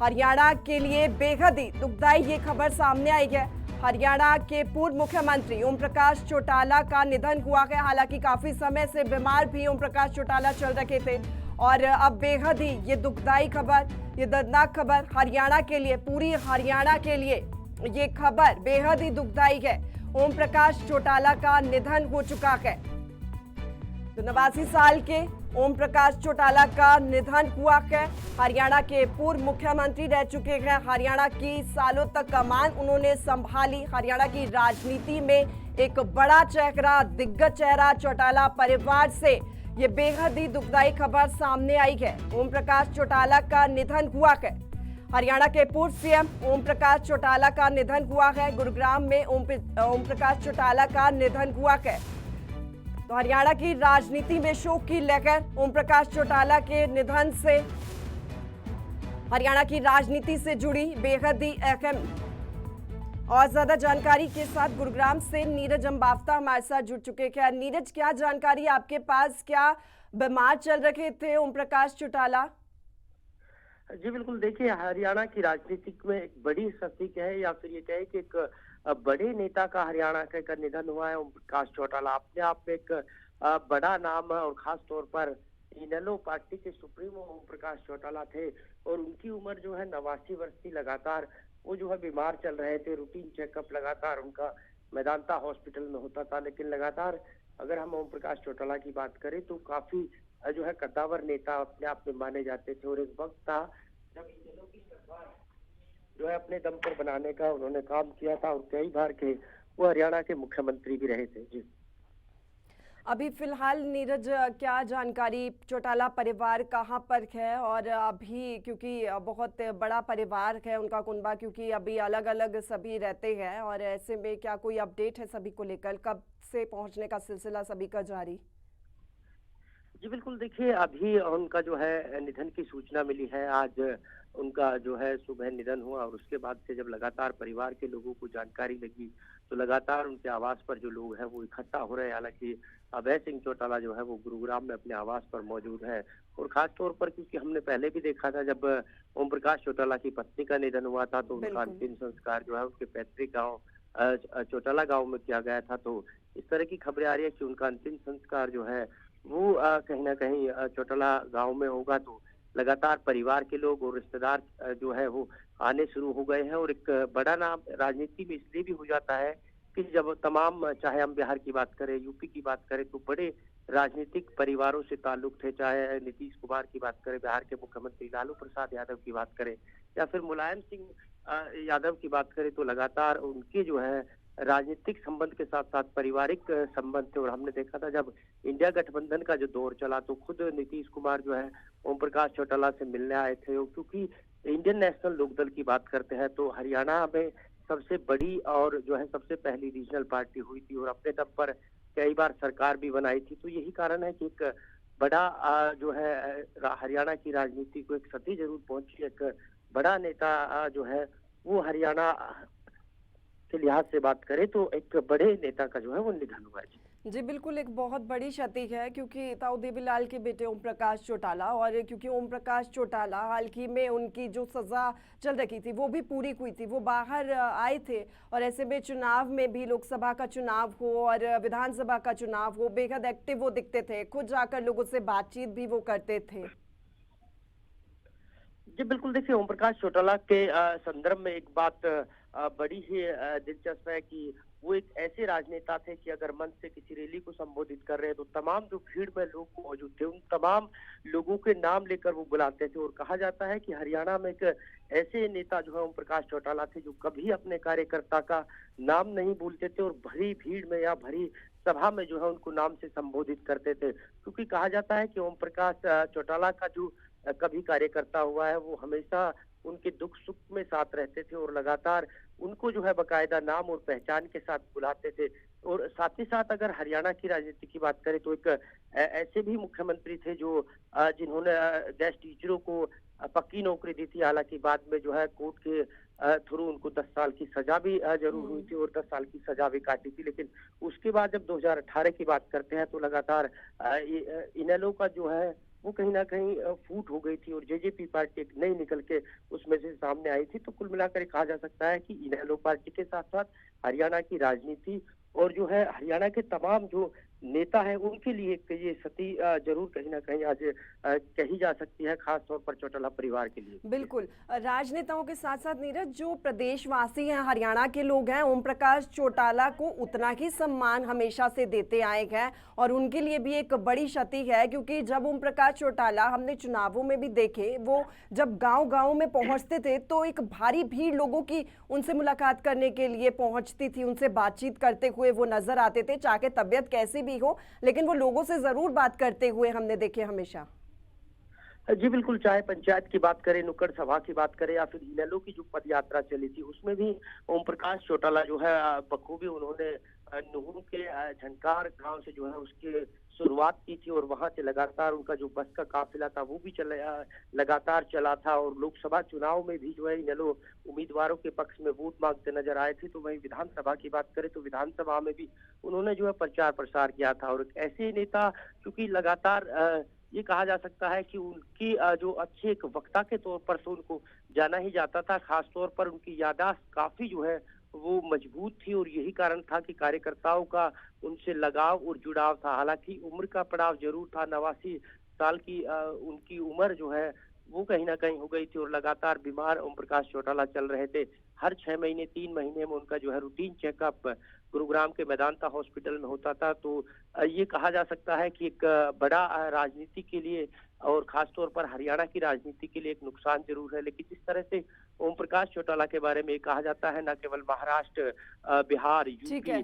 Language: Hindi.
हरियाणा के लिए बेहद ही दुखदाई ये खबर सामने आई है। हरियाणा के पूर्व मुख्यमंत्री ओम प्रकाश चौटाला का निधन हुआ है। हालांकि काफी समय से बीमार भी ओम प्रकाश चौटाला चल रखे थे और अब बेहद ही ये दुखदाई खबर, ये दर्दनाक खबर हरियाणा के लिए, पूरी हरियाणा के लिए ये खबर बेहद ही दुखदाई है। ओम प्रकाश चौटाला का निधन हो चुका है। तो 89 साल के ओम प्रकाश चौटाला का निधन हुआ है। हरियाणा के पूर्व मुख्यमंत्री रह चुके हैं। हरियाणा की सालों तक कमान उन्होंने संभाली। हरियाणा की राजनीति में एक बड़ा चेहरा, दिग्गज चेहरा चौटाला परिवार से ये बेहद ही दुखदाई खबर सामने आई है। ओम प्रकाश चौटाला का निधन हुआ है। हरियाणा के पूर्व सीएम ओम प्रकाश चौटाला का निधन हुआ है। गुरुग्राम में ओम प्रकाश चौटाला का निधन हुआ है। तो हरियाणा की राजनीति में शोक की लहर, ओम प्रकाश चौटाला के निधन से हरियाणा की राजनीति से जुड़ी बेहद ही अहम। और ज्यादा जानकारी के साथ गुरुग्राम से नीरज अंबावता हमारे साथ जुड़ चुके हैं। नीरज, क्या जानकारी आपके पास? क्या बीमार चल रहे थे ओम प्रकाश चौटाला? जी बिल्कुल, देखिए हरियाणा की राजनीति में एक बड़ी सस्तिक है, या फिर ये कहे कि एक बड़े नेता का हरियाणा का निधन हुआ है। ओम प्रकाश चौटाला अपने आप में एक बड़ा नाम है और खास तौर पर इनेलो पार्टी के सुप्रीमो ओम प्रकाश चौटाला थे और उनकी उम्र जो है 89 वर्ष थी। लगातार वो जो है बीमार चल रहे थे। रूटीन चेकअप लगातार उनका मेदांता हॉस्पिटल में होता था, लेकिन लगातार अगर हम ओम प्रकाश चौटाला की बात करें तो काफी जो है कद्दावर नेता अपने आप में माने जाते थे। और एक वक्त था जब इनेलो की सरकार जो है अपने दम पर बनाने का उन्होंने काम किया था और कई बार के वो हरियाणा के मुख्यमंत्री भी रहे थे। जी अभी फिलहाल नीरज, क्या जानकारी, चौटाला परिवार कहां पर है? और अभी क्योंकि बहुत बड़ा परिवार है उनका कुनबा, क्योंकि अभी अलग अलग सभी रहते हैं, और ऐसे में क्या कोई अपडेट है सभी को लेकर? कब से पहुंचने का सिलसिला सभी का जारी? जी बिल्कुल, देखिए अभी उनका जो है निधन की सूचना मिली है। आज उनका जो है सुबह निधन हुआ और उसके बाद से जब लगातार परिवार के लोगों को जानकारी लगी तो लगातार उनके आवास पर जो लोग हैं वो इकट्ठा हो रहे हैं। हालांकि अभय सिंह चौटाला जो है वो गुरुग्राम में अपने आवास पर मौजूद है और खास तौर पर क्योंकि हमने पहले भी देखा था जब ओम प्रकाश चौटाला की पत्नी का निधन हुआ था तो उनका अंतिम संस्कार जो है उनके पैतृक गाँव चौटाला गाँव में किया गया था। तो इस तरह की खबरें आ रही है कि उनका अंतिम संस्कार जो है वो कहीं ना कहीं चौटाला गांव में होगा। तो लगातार परिवार के लोग और रिश्तेदार जो है वो आने शुरू हो गए हैं और एक बड़ा नाम राजनीति में इसलिए भी हो जाता है कि जब तमाम, चाहे हम बिहार की बात करें, यूपी की बात करें, तो बड़े राजनीतिक परिवारों से ताल्लुक थे। चाहे नीतीश कुमार की बात करें, बिहार के मुख्यमंत्री लालू प्रसाद यादव की बात करें, या फिर मुलायम सिंह यादव की बात करें, तो लगातार उनके जो है राजनीतिक संबंध के साथ साथ पारिवारिक संबंध थे। और हमने देखा था जब इंडिया गठबंधन का जो दौर चला तो खुद नीतीश कुमार जो है ओम प्रकाश चौटाला से मिलने आए थे। और क्योंकि इंडियन नेशनल लोकदल की बात करते हैं तो हरियाणा में सबसे बड़ी और जो है सबसे पहली रीजनल पार्टी हुई थी और अपने दम पर कई बार सरकार भी बनाई थी। तो यही कारण है कि एक बड़ा जो है हरियाणा की राजनीति को एक क्षति जरूर पहुंची। एक बड़ा नेता जो है वो हरियाणा के लिहाज से बात करें तो एक बड़े नेता का जो है वो निधन हुआ है। जी बिल्कुल, एक बहुत बड़ी क्षति है क्योंकि ताऊ देवीलाल के बेटे ओम प्रकाश चौटाला, और क्योंकि ओम प्रकाश चौटाला हाल ही में उनकी जो सजा चल रही थी वो भी पूरी हुई थी, वो बाहर आए थे, और ऐसे में चुनाव में भी, लोकसभा का चुनाव हो और विधानसभा का चुनाव हो, बेहद एक्टिव वो दिखते थे। खुद जाकर लोगों से बातचीत भी वो करते थे। जी बिल्कुल, देखिए ओम प्रकाश चौटाला के संदर्भ में एक बात बड़ी ही दिलचस्प है कि वो एक ऐसे राजनेता थे कि अगर मंच से किसी रैली को संबोधित कर रहे हैं तो तमाम जो भीड़ में लोग मौजूद थे उन तमाम लोगों के नाम लेकर वो बुलाते थे। और कहा जाता है कि हरियाणा में एक ऐसे नेता जो है ओम प्रकाश चौटाला थे जो कभी अपने कार्यकर्ता का नाम नहीं भूलते थे और भरी भीड़ में या भरी सभा में जो है उनको नाम से संबोधित करते थे। क्योंकि कहा जाता है कि ओम प्रकाश चौटाला का जो कभी कार्यकर्ता हुआ है वो हमेशा उनके दुख सुख में साथ रहते थे और लगातार उनको जो है बकायदा नाम और पहचान के साथ बुलाते थे। और साथ ही साथ अगर हरियाणा की राजनीति की बात करें तो एक ऐसे भी मुख्यमंत्री थे जो जिन्होंने गैस टीचरों को पक्की नौकरी दी थी। हालांकि बाद में जो है कोर्ट के थ्रू उनको 10 साल की सजा भी जरूर हुई थी और 10 साल की सजा भी काटी थी। लेकिन उसके बाद जब 2018 की बात करते हैं तो लगातार इनेलो का जो है वो कहीं ना कहीं फूट हो गई थी और जेजेपी पार्टी एक नई निकल के उसमें से सामने आई थी। तो कुल मिलाकर कहा जा सकता है कि इनेलो पार्टी के साथ साथ हरियाणा की राजनीति और जो है हरियाणा के तमाम जो नेता हैं उनके लिए एक ये क्षति जरूर कहीं ना कहीं आज कही जा सकती है, खास तौर पर चौटाला परिवार के लिए। बिल्कुल। राजनेताओं के साथ साथ नीरज, जो प्रदेशवासी हैं, हरियाणा के लोग हैं, ओम प्रकाश चौटाला को उतना ही सम्मान हमेशा से देते आए हैं और उनके लिए भी एक बड़ी क्षति है, क्योंकि जब ओम प्रकाश चौटाला, हमने चुनावों में भी देखे, वो जब गांव-गांव में पहुंचते थे तो एक भारी भीड़ लोगों की उनसे मुलाकात करने के लिए पहुंचती थी, उनसे बातचीत करते हुए वो नजर आते थे, चाहे तबीयत कैसी भी हो, लेकिन वो लोगों से जरूर बात करते हुए हमने देखे हमेशा। जी बिल्कुल, चाहे पंचायत की बात करें, नुक्कड़ सभा की बात करें या फिर इनेलो की जो पद यात्रा चली थी, उसमें भी ओम प्रकाश चौटाला जो है बखूबी उन्होंने नुहू के झंकार गांव से जो है उसकी शुरुआत की थी और वहां से लगातार उनका जो बस का काफिला था वो भी लगातार चला था। और लोकसभा चुनाव में भी जो है इनेलो उम्मीदवारों के पक्ष में वोट मांगते नजर आए थे। तो वहीं विधानसभा की बात करें तो विधानसभा में भी उन्होंने जो है प्रचार प्रसार किया था। और एक ऐसे नेता क्योंकि लगातार ये कहा जा सकता है कि उनकी जो अच्छे एक वक्ता के तौर पर तो उनको जाना ही जाता था, खास तौर पर उनकी याददाश्त काफी जो है वो मजबूत थी और यही कारण था कि कार्यकर्ताओं का उनसे लगाव और जुड़ाव था। हालांकि उम्र का पड़ाव जरूर था, 89 साल की उनकी उम्र जो है वो कहीं ना कहीं हो गई थी और लगातार बीमार ओम प्रकाश चौटाला चल रहे थे। हर 6 महीने 3 महीने में उनका जो है रूटीन चेकअप गुरुग्राम के मेदांता हॉस्पिटल में होता था। तो ये कहा जा सकता है कि एक बड़ा राजनीति के लिए और खास तौर पर हरियाणा की राजनीति के लिए एक नुकसान जरूर है। लेकिन जिस तरह से ओम प्रकाश चौटाला के बारे में कहा जाता है, न केवल महाराष्ट्र, बिहार, ठीक यूपी है।